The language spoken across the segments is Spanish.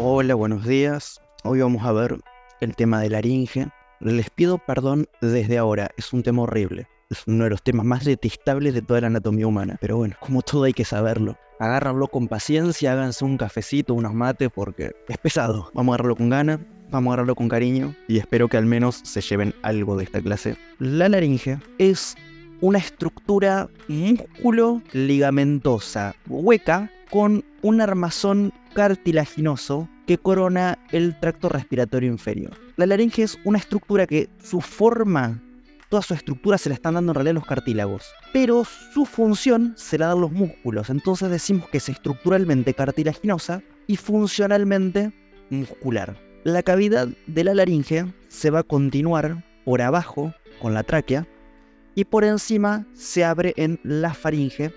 Hola, buenos días. Hoy vamos a ver el tema de laringe. Les pido perdón desde ahora, es un tema horrible. Es uno de los temas más detestables de toda la anatomía humana. Pero bueno, como todo hay que saberlo. Agárranlo con paciencia, háganse un cafecito, unos mates, porque es pesado. Vamos a agarrarlo con ganas, vamos a agarrarlo con cariño y espero que al menos se lleven algo de esta clase. La laringe es una estructura músculo-ligamentosa hueca con un armazón cartilaginoso que corona el tracto respiratorio inferior. La laringe es una estructura que su forma, toda su estructura se la están dando en realidad los cartílagos, pero su función se la dan los músculos. Entonces decimos que es estructuralmente cartilaginosa y funcionalmente muscular. La cavidad de la laringe se va a continuar por abajo con la tráquea y por encima se abre en la faringe,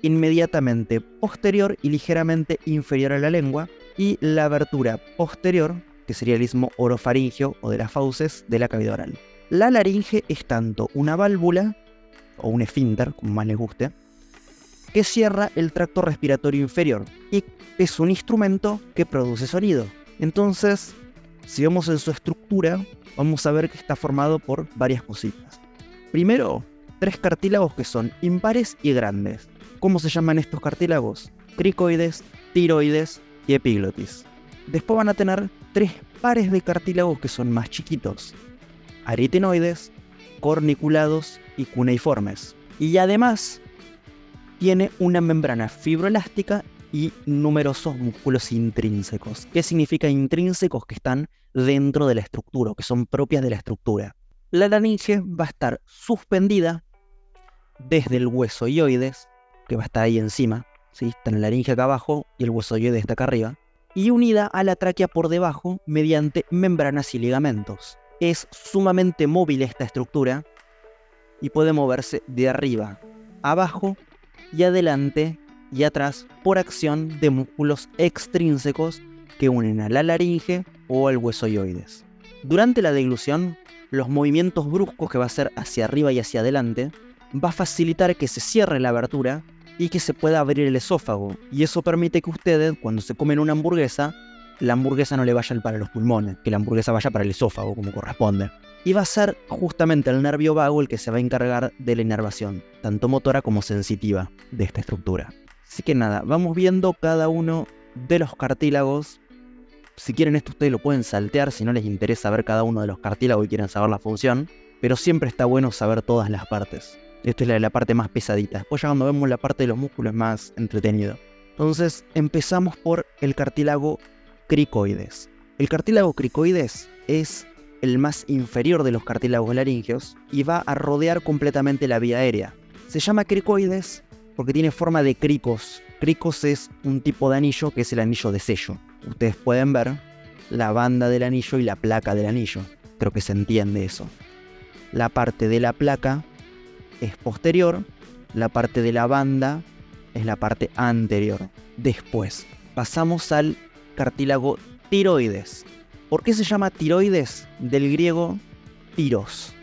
inmediatamente posterior y ligeramente inferior a la lengua, y la abertura posterior, que sería el istmo orofaringeo o de las fauces de la cavidad oral. La laringe es tanto una válvula, o un esfínter, como más les guste, que cierra el tracto respiratorio inferior y es un instrumento que produce sonido. Entonces, si vemos en su estructura, vamos a ver que está formado por varias cositas. Primero, 3 cartílagos que son impares y grandes. ¿Cómo se llaman estos cartílagos? Cricoides, tiroides y epiglotis. Después van a tener 3 pares de cartílagos que son más chiquitos: aritenoides, corniculados y cuneiformes. Y además tiene una membrana fibroelástica y numerosos músculos intrínsecos. ¿Qué significa intrínsecos? Que están dentro de la estructura, que son propias de la estructura. La laringe va a estar suspendida desde el hueso ioides, que va a estar ahí encima, ¿sí? Está en la laringe acá abajo y el hueso ioides está acá arriba, y unida a la tráquea por debajo mediante membranas y ligamentos. Es sumamente móvil esta estructura y puede moverse de arriba a abajo y adelante y atrás por acción de músculos extrínsecos que unen a la laringe o al hueso ioides. Durante la deglución, los movimientos bruscos que va a hacer hacia arriba y hacia adelante va a facilitar que se cierre la abertura y que se pueda abrir el esófago, y eso permite que ustedes, cuando se comen una hamburguesa, la hamburguesa no le vaya para los pulmones, que la hamburguesa vaya para el esófago como corresponde. Y va a ser justamente el nervio vago el que se va a encargar de la inervación, tanto motora como sensitiva, de esta estructura. Así que nada, vamos viendo cada uno de los cartílagos. Si quieren esto ustedes lo pueden saltear si no les interesa ver cada uno de los cartílagos y quieren saber la función, pero siempre está bueno saber todas las partes. Esta es la parte más pesadita. Después ya cuando vemos la parte de los músculos es más entretenido. Entonces empezamos por el cartílago cricoides. El cartílago cricoides es el más inferior de los cartílagos laríngeos y va a rodear completamente la vía aérea. Se llama cricoides porque tiene forma de cricos. Cricos es un tipo de anillo que es el anillo de sello. Ustedes pueden ver la banda del anillo y la placa del anillo. Creo que se entiende eso. La parte de la placa es posterior, la parte de la banda es la parte anterior. Después pasamos al cartílago tiroides. ¿Por qué se llama tiroides? Del griego tiros.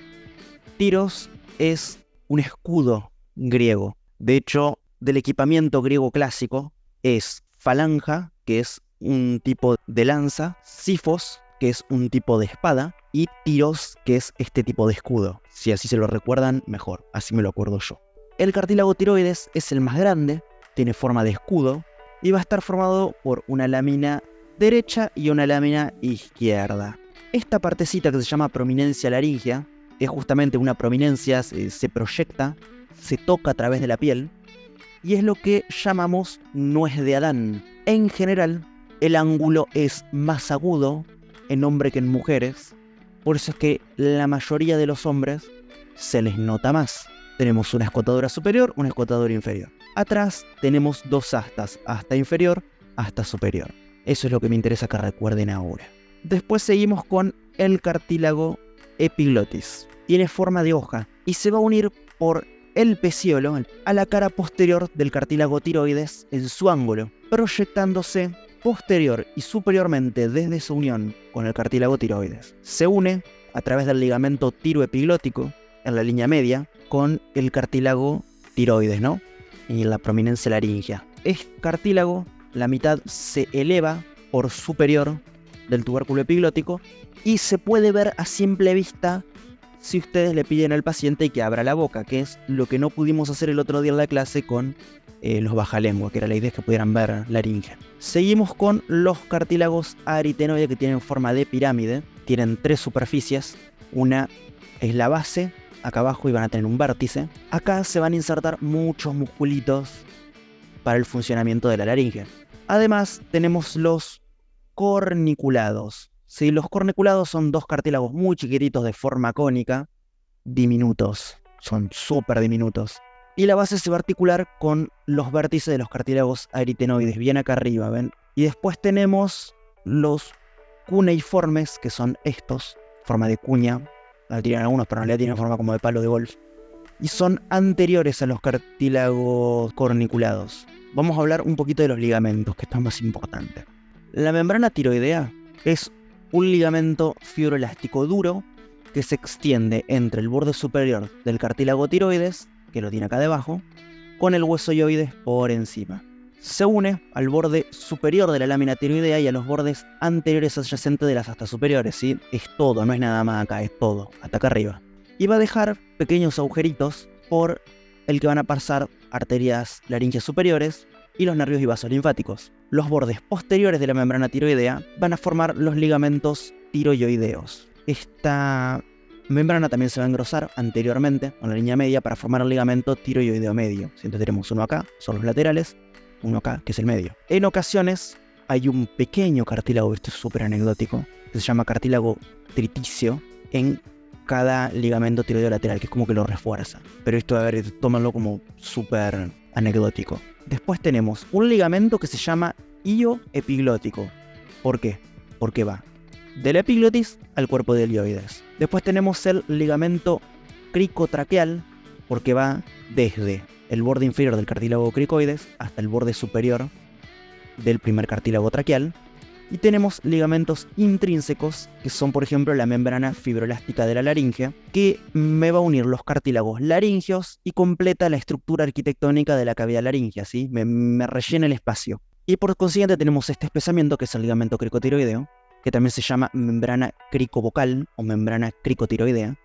Tiros es un escudo griego. De hecho, del equipamiento griego clásico es falanja, que es un tipo de lanza, sifos, que es un tipo de espada, y tiros, que es este tipo de escudo. Si así se lo recuerdan, mejor, así me lo acuerdo yo. El cartílago tiroides es el más grande, tiene forma de escudo, y va a estar formado por una lámina derecha y una lámina izquierda. Esta partecita que se llama prominencia laringea es justamente una prominencia, se proyecta, se toca a través de la piel, y es lo que llamamos nuez de Adán. En general, el ángulo es más agudo en hombres que en mujeres, por eso es que la mayoría de los hombres se les nota más. Tenemos una escotadura superior, una escotadura inferior. Atrás tenemos 2 astas, asta inferior, asta superior. Eso es lo que me interesa que recuerden ahora. Después seguimos con el cartílago epiglotis. Tiene forma de hoja y se va a unir por el peciolo a la cara posterior del cartílago tiroides en su ángulo, proyectándose posterior y superiormente desde su unión con el cartílago tiroides. Se une a través del ligamento tiroepiglótico en la línea media con el cartílago tiroides, ¿no? Y la prominencia laringea. Este cartílago, la mitad se eleva or superior del tubérculo epiglótico y se puede ver a simple vista si ustedes le piden al paciente que abra la boca, que es lo que no pudimos hacer el otro día en la clase con los bajalengua, que era la idea que pudieran ver laringe. Seguimos con los cartílagos aritenoides, que tienen forma de pirámide. Tienen 3 superficies. Una es la base, acá abajo, y van a tener un vértice. Acá se van a insertar muchos musculitos para el funcionamiento de la laringe. Además tenemos los corniculados. Sí, los corniculados son 2 cartílagos muy chiquititos de forma cónica, diminutos, son súper diminutos. Y la base se va a articular con los vértices de los cartílagos aritenoides, bien acá arriba, ¿ven? Y después tenemos los cuneiformes, que son estos, forma de cuña. La tienen algunos, pero en realidad tienen forma como de palo de golf. Y son anteriores a los cartílagos corniculados. Vamos a hablar un poquito de los ligamentos, que esto es más importante. La membrana tiroidea es un ligamento fibroelástico duro que se extiende entre el borde superior del cartílago tiroides, que lo tiene acá debajo, con el hueso hyoides por encima. Se une al borde superior de la lámina tiroidea y a los bordes anteriores adyacentes de las astas superiores, ¿sí? Es todo, no es nada más acá, es todo, hasta acá arriba. Y va a dejar pequeños agujeritos por el que van a pasar arterias laringes superiores y los nervios y vasos linfáticos. Los bordes posteriores de la membrana tiroidea van a formar los ligamentos tiroideos. Esta membrana también se va a engrosar anteriormente con la línea media para formar el ligamento tiroideo medio. Entonces tenemos uno acá, son los laterales, uno acá, que es el medio. En ocasiones hay un pequeño cartílago, esto es súper anecdótico, que se llama cartílago triticio en cada ligamento tiroideo lateral, que es como que lo refuerza. Pero esto, a ver, tómalo como súper anecdótico. Después tenemos un ligamento que se llama hilo epiglótico. ¿Por qué? Porque va de la epiglotis al cuerpo del hioides. Después tenemos el ligamento cricotraqueal, porque va desde el borde inferior del cartílago cricoides hasta el borde superior del primer cartílago traqueal. Y tenemos ligamentos intrínsecos, que son, por ejemplo, la membrana fibroelástica de la laringe, que me va a unir los cartílagos laringeos y completa la estructura arquitectónica de la cavidad laringea, ¿sí? Me rellena el espacio. Y por consiguiente tenemos este espesamiento, que es el ligamento cricotiroideo, que también se llama membrana cricovocal o membrana cricotiroidea,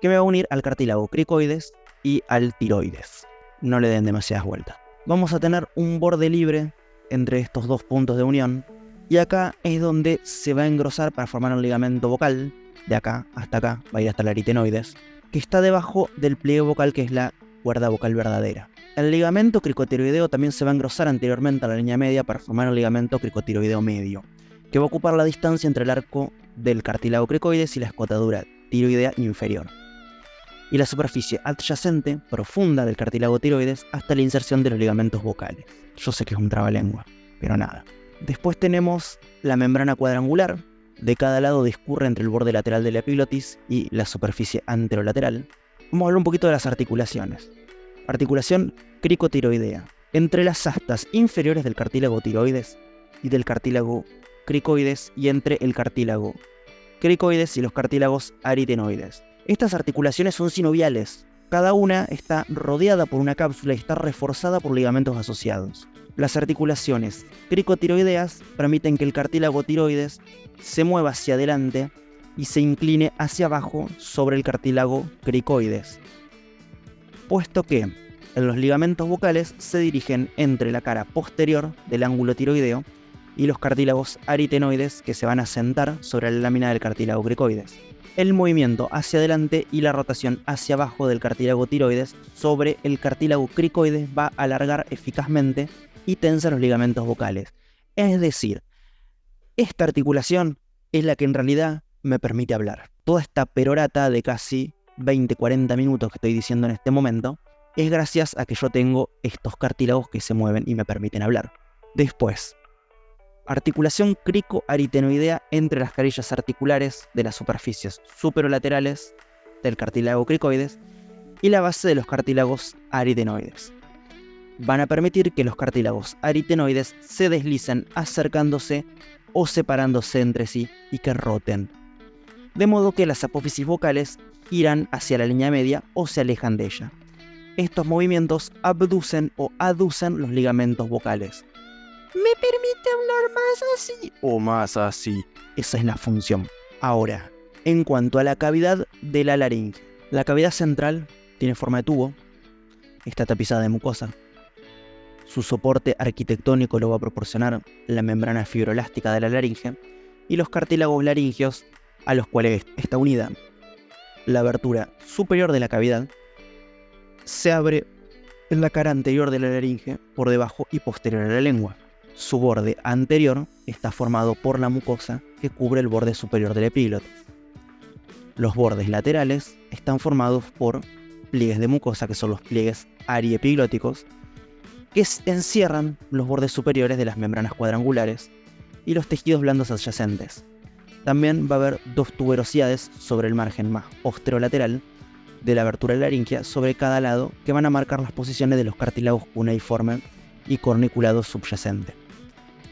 que me va a unir al cartílago cricoides y al tiroides. No le den demasiadas vueltas. Vamos a tener un borde libre entre estos 2 puntos de unión, y acá es donde se va a engrosar para formar un ligamento vocal, de acá hasta acá, va a ir hasta el aritenoides, que está debajo del pliegue vocal, que es la cuerda vocal verdadera. El ligamento cricotiroideo también se va a engrosar anteriormente a la línea media para formar el ligamento cricotiroideo medio, que va a ocupar la distancia entre el arco del cartílago cricoides y la escotadura tiroidea inferior, y la superficie adyacente profunda del cartílago tiroides hasta la inserción de los ligamentos vocales. Yo sé que es un trabalengua, pero nada. Después tenemos la membrana cuadrangular. De cada lado discurre entre el borde lateral de la epiglotis y la superficie anterolateral. Vamos a hablar un poquito de las articulaciones. Articulación cricotiroidea. Entre las astas inferiores del cartílago tiroides y del cartílago cricoides, y entre el cartílago cricoides y los cartílagos aritenoides. Estas articulaciones son sinoviales. Cada una está rodeada por una cápsula y está reforzada por ligamentos asociados. Las articulaciones cricotiroideas permiten que el cartílago tiroides se mueva hacia adelante y se incline hacia abajo sobre el cartílago cricoides, puesto que en los ligamentos vocales se dirigen entre la cara posterior del ángulo tiroideo y los cartílagos aritenoides, que se van a sentar sobre la lámina del cartílago cricoides. El movimiento hacia adelante y la rotación hacia abajo del cartílago tiroides sobre el cartílago cricoides va a alargar eficazmente y tensa los ligamentos vocales. Es decir, esta articulación es la que en realidad me permite hablar. Toda esta perorata de casi 20-40 minutos que estoy diciendo en este momento es gracias a que yo tengo estos cartílagos que se mueven y me permiten hablar. Después, articulación cricoaritenoidea entre las carillas articulares de las superficies superolaterales del cartílago cricoides y la base de los cartílagos aritenoides. Van a permitir que los cartílagos aritenoides se deslicen acercándose o separándose entre sí y que roten, de modo que las apófisis vocales irán hacia la línea media o se alejan de ella. Estos movimientos abducen o aducen los ligamentos vocales. ¿Me permite hablar más así? O más así. Esa es la función. Ahora, en cuanto a la cavidad de la laringe. La cavidad central tiene forma de tubo. Está tapizada de mucosa. Su soporte arquitectónico lo va a proporcionar la membrana fibroelástica de la laringe y los cartílagos laringeos a los cuales está unida. La abertura superior de la cavidad se abre en la cara anterior de la laringe por debajo y posterior a la lengua. Su borde anterior está formado por la mucosa que cubre el borde superior del epíglotis. Los bordes laterales están formados por pliegues de mucosa, que son los pliegues ariepiglóticos, que encierran los bordes superiores de las membranas cuadrangulares y los tejidos blandos adyacentes. También va a haber dos tuberosidades sobre el margen más posterolateral de la abertura laringia sobre cada lado que van a marcar las posiciones de los cartílagos cuneiforme y corniculado subyacente.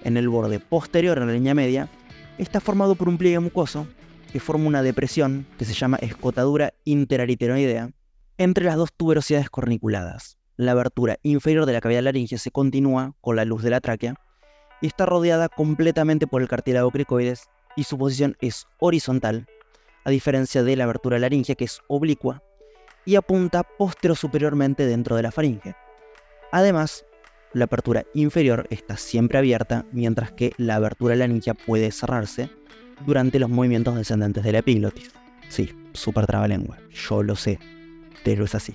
En el borde posterior a la línea media está formado por un pliegue mucoso que forma una depresión que se llama escotadura interaritenoidea entre las dos tuberosidades corniculadas. La abertura inferior de la cavidad laringe se continúa con la luz de la tráquea y está rodeada completamente por el cartílago cricoides y su posición es horizontal, a diferencia de la abertura laringe que es oblicua y apunta posterior-superiormente dentro de la faringe. Además, la apertura inferior está siempre abierta, mientras que la abertura laringea puede cerrarse durante los movimientos descendentes de la epiglotis. Sí, súper trabalengua, yo lo sé, pero es así.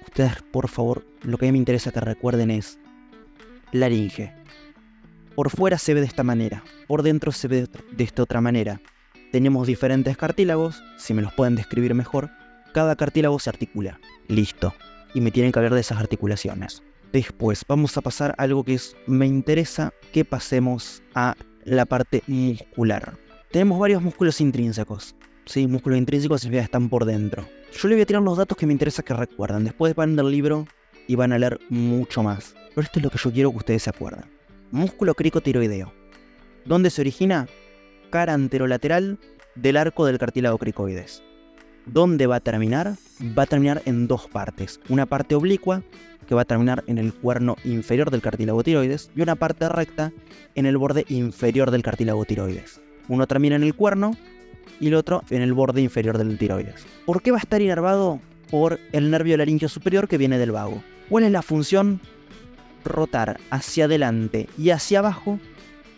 Ustedes, por favor, lo que a mí me interesa que recuerden es laringe. Por fuera se ve de esta manera, por dentro se ve de esta otra manera. Tenemos diferentes cartílagos, si me los pueden describir mejor, cada cartílago se articula. Listo. Y me tienen que hablar de esas articulaciones. Después vamos a pasar a algo que me interesa que pasemos a la parte muscular. Tenemos varios músculos intrínsecos. Sí, músculos intrínsecos significa que están por dentro. Yo les voy a tirar los datos que me interesa que recuerden. Después van del libro y van a leer mucho más. Pero esto es lo que yo quiero que ustedes se acuerden. Músculo cricotiroideo. ¿Dónde se origina? Cara anterolateral del arco del cartílago cricoides. ¿Dónde va a terminar? Va a terminar en dos partes. Una parte oblicua, que va a terminar en el cuerno inferior del cartílago tiroides, y una parte recta en el borde inferior del cartílago tiroides. Uno termina en el cuerno y el otro en el borde inferior del tiroides. ¿Por qué va a estar inervado? Por el nervio laringeo superior que viene del vago. ¿Cuál es la función? Rotar hacia adelante y hacia abajo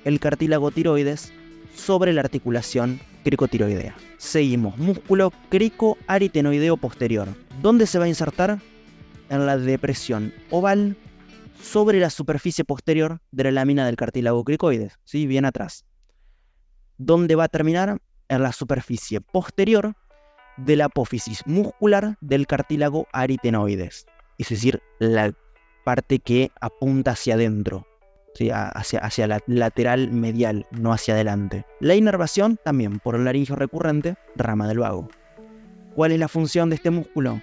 el cartílago tiroides sobre la articulación cricotiroidea. Seguimos, músculo cricoaritenoideo posterior. ¿Dónde se va a insertar? En la depresión oval sobre la superficie posterior de la lámina del cartílago cricoides, ¿sí? Bien atrás. ¿Dónde va a terminar? En la superficie posterior de la apófisis muscular del cartílago aritenoides, es decir, la parte que apunta hacia adentro, ¿sí? hacia la lateral medial, no hacia adelante. La inervación también por el laringio recurrente, rama del vago. ¿Cuál es la función de este músculo?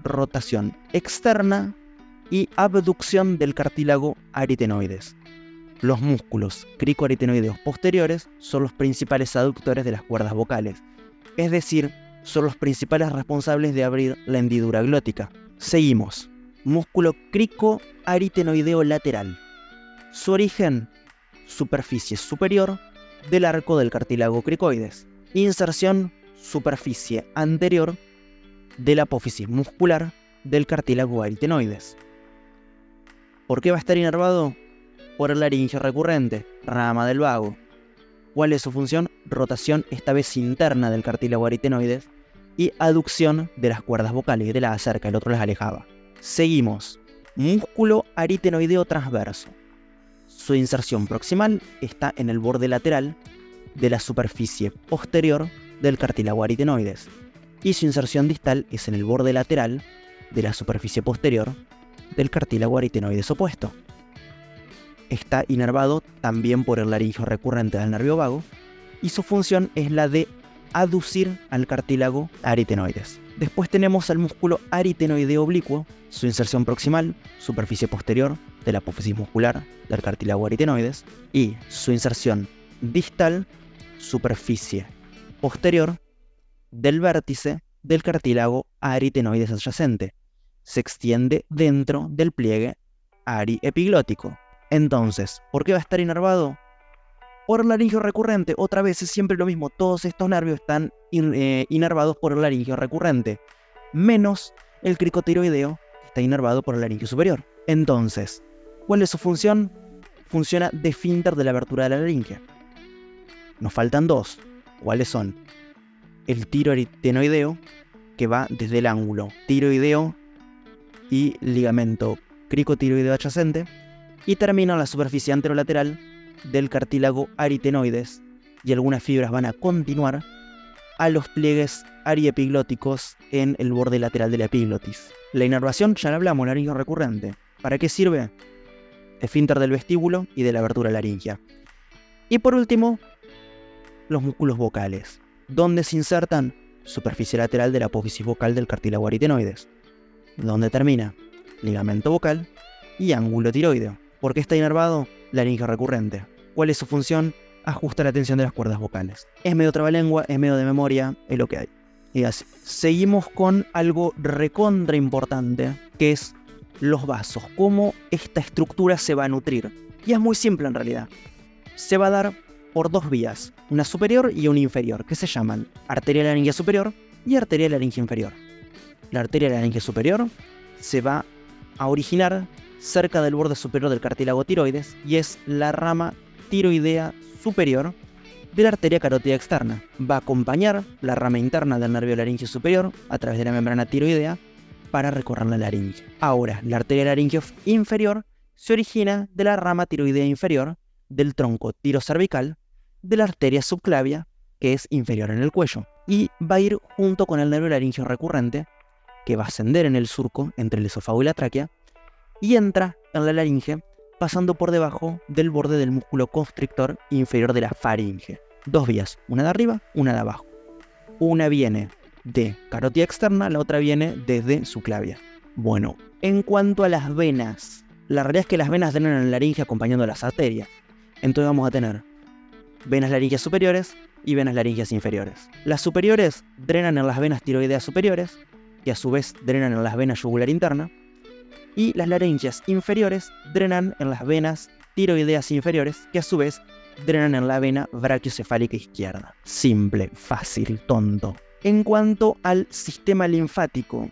Rotación externa y abducción del cartílago aritenoides. Los músculos cricoaritenoideos posteriores son los principales aductores de las cuerdas vocales, es decir, son los principales responsables de abrir la hendidura glótica. Seguimos. Músculo cricoaritenoideo lateral. Su origen, superficie superior del arco del cartílago cricoides. Inserción, superficie anterior de la apófisis muscular del cartílago aritenoides. ¿Por qué va a estar inervado? Por el laringio recurrente, rama del vago. ¿Cuál es su función? Rotación, esta vez interna del cartílago aritenoides, y aducción de las cuerdas vocales, que te las acerca, el otro las alejaba. Seguimos. Músculo aritenoideo transverso. Su inserción proximal está en el borde lateral de la superficie posterior del cartílago aritenoides, y su inserción distal es en el borde lateral de la superficie posterior del cartílago aritenoides opuesto. Está inervado también por el laringio recurrente del nervio vago, y su función es la de aducir al cartílago aritenoides. Después tenemos al músculo aritenoideo oblicuo, su inserción proximal, superficie posterior de la apófisis muscular del cartílago aritenoides, y su inserción distal, superficie posterior del vértice del cartílago aritenoides adyacente. Se extiende dentro del pliegue ariepiglótico. Entonces, ¿por qué va a estar inervado? Por el laringio recurrente. Otra vez es siempre lo mismo, todos estos nervios están inervados por el laringio recurrente, menos el cricotiroideo, que está inervado por el laringio superior. Entonces, ¿cuál es su función? Funciona de esfínter de la abertura de la laringe. Nos faltan dos. ¿Cuáles son? El tiroaritenoideo, que va desde el ángulo tiroideo y ligamento cricotiroideo adyacente, y termina en la superficie anterolateral del cartílago aritenoides, y algunas fibras van a continuar a los pliegues ariepiglóticos en el borde lateral de la epiglotis. La inervación, ya la hablamos, laringio recurrente. ¿Para qué sirve? Esfínter del vestíbulo y de la abertura laringea. Y por último, los músculos vocales, donde se insertan superficie lateral de la apófisis vocal del cartílago aritenoides, donde termina ligamento vocal y ángulo tiroideo. ¿Por qué está inervado? Laringio recurrente. ¿Cuál es su función? Ajusta la tensión de las cuerdas vocales. Es medio trabalengua, es medio de memoria, es lo que hay. Y así. Seguimos con algo recontra importante, que es los vasos. Cómo esta estructura se va a nutrir. Y es muy simple en realidad. Se va a dar por dos vías, una superior y una inferior, que se llaman arteria laringea superior y arteria laringea inferior. La arteria laringea superior se va a originar cerca del borde superior del cartílago tiroides y es la rama tiroidea superior de la arteria carótida externa. Va a acompañar la rama interna del nervio laringeo superior a través de la membrana tiroidea para recorrer la laringe. Ahora, la arteria laringea inferior se origina de la rama tiroidea inferior del tronco tirocervical de la arteria subclavia, que es inferior en el cuello, y va a ir junto con el nervio laringeo recurrente, que va a ascender en el surco entre el esófago y la tráquea, y entra en la laringe pasando por debajo del borde del músculo constrictor inferior de la faringe. Dos vías, una de arriba, una de abajo. Una viene de carótida externa, la otra viene desde subclavia. Bueno, en cuanto a las venas, la realidad es que las venas drenan en la laringe acompañando a las arterias. Entonces vamos a tener venas laringeas superiores y venas laringeas inferiores. Las superiores drenan en las venas tiroideas superiores, que a su vez drenan en las venas yugular interna, y las laringeas inferiores drenan en las venas tiroideas inferiores, que a su vez drenan en la vena brachiocefálica izquierda. Simple, fácil, tonto. En cuanto al sistema linfático,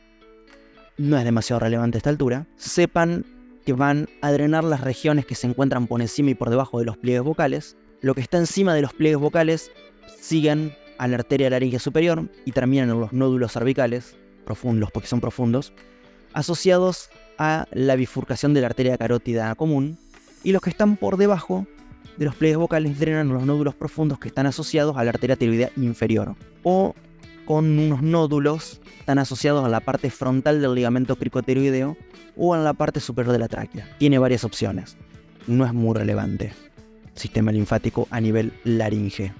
no es demasiado relevante a esta altura. Sepan que van a drenar las regiones que se encuentran por encima y por debajo de los pliegues vocales. Lo que está encima de los pliegues vocales siguen a la arteria laringea superior y terminan en los nódulos cervicales, profundos porque son profundos, asociados a la bifurcación de la arteria carótida común, y los que están por debajo de los pliegues vocales drenan los nódulos profundos que están asociados a la arteria tiroidea inferior, o con unos nódulos están asociados a la parte frontal del ligamento cricotiroideo o en la parte superior de la tráquea. Tiene varias opciones, no es muy relevante. Sistema linfático a nivel laringe,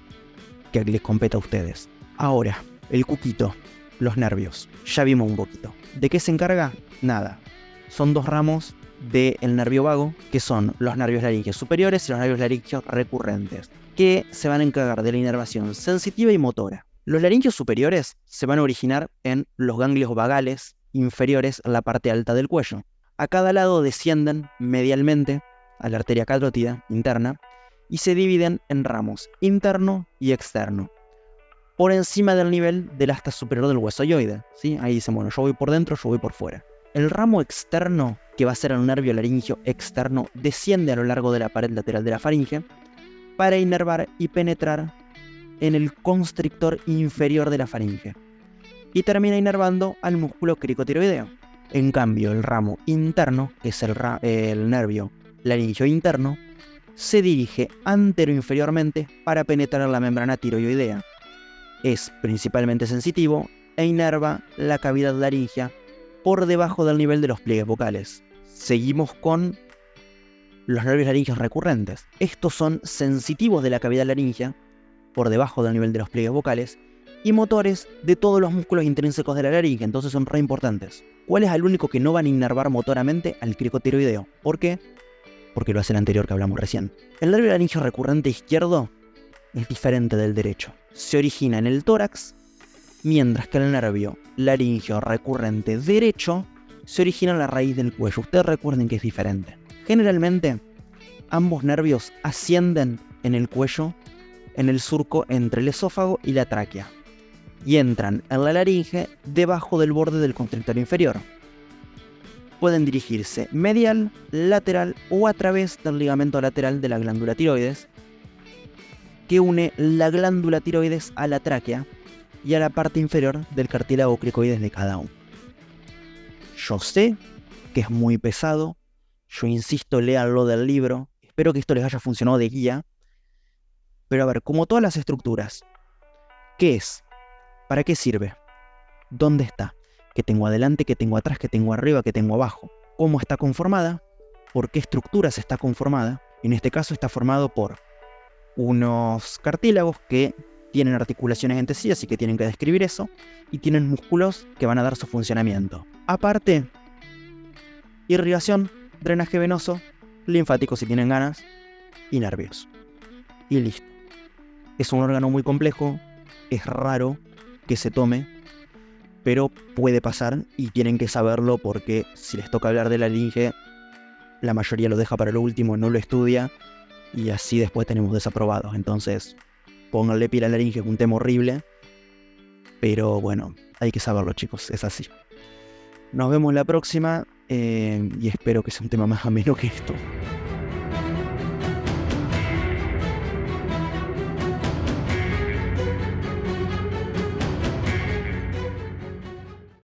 que les compete a ustedes. Ahora, el cuquito, los nervios. Ya vimos un poquito. ¿De qué se encarga? Nada. Son dos ramos del nervio vago, que son los nervios laringeos superiores y los nervios laringeos recurrentes, que se van a encargar de la inervación sensitiva y motora. Los laringeos superiores se van a originar en los ganglios vagales inferiores en la parte alta del cuello. A cada lado descienden medialmente a la arteria carótida interna y se dividen en ramos interno y externo, por encima del nivel del asta superior del hueso hyoide, ¿sí? Ahí dicen, bueno, yo voy por dentro, yo voy por fuera. El ramo externo, que va a ser el nervio laringeo externo, desciende a lo largo de la pared lateral de la faringe para inervar y penetrar en el constrictor inferior de la faringe y termina inervando al músculo cricotiroideo. En cambio, el ramo interno, que es el nervio laringeo interno, se dirige antero-inferiormente para penetrar en la membrana tiroidea. Es principalmente sensitivo e inerva la cavidad laringea por debajo del nivel de los pliegues vocales. Seguimos con los nervios laringeos recurrentes. Estos son sensitivos de la cavidad laringea por debajo del nivel de los pliegues vocales y motores de todos los músculos intrínsecos de la laringe, entonces son re importantes. ¿Cuál es el único que no van a inervar motoramente? Al cricotiroideo. ¿Por qué? Porque lo hace el anterior que hablamos recién. El nervio laringeo recurrente izquierdo es diferente del derecho. Se origina en el tórax, mientras que el nervio laringeo recurrente derecho se origina en la raíz del cuello. Ustedes recuerden que es diferente. Generalmente, ambos nervios ascienden en el cuello, en el surco entre el esófago y la tráquea, y entran en la laringe debajo del borde del constrictor inferior. Pueden dirigirse medial, lateral o a través del ligamento lateral de la glándula tiroides, que une la glándula tiroides a la tráquea y a la parte inferior del cartílago cricoides de cada uno. Yo sé que es muy pesado, yo insisto, léanlo del libro, espero que esto les haya funcionado de guía, pero a ver, como todas las estructuras, ¿qué es? ¿Para qué sirve? ¿Dónde está? ¿Qué tengo adelante? ¿Qué tengo atrás? ¿Qué tengo arriba? ¿Qué tengo abajo? ¿Cómo está conformada? ¿Por qué estructuras está conformada? En este caso está formado por unos cartílagos que tienen articulaciones entre sí, así que tienen que describir eso, y tienen músculos que van a dar su funcionamiento. Aparte, irrigación, drenaje venoso, linfático si tienen ganas, y nervios. Y listo. Es un órgano muy complejo, es raro que se tome, pero puede pasar y tienen que saberlo porque si les toca hablar de la laringe, la mayoría lo deja para lo último, no lo estudia y así después tenemos desaprobados. Entonces, pónganle pila a la laringe, es un tema horrible, pero bueno, hay que saberlo, chicos, es así. Nos vemos la próxima y espero que sea un tema más ameno que esto.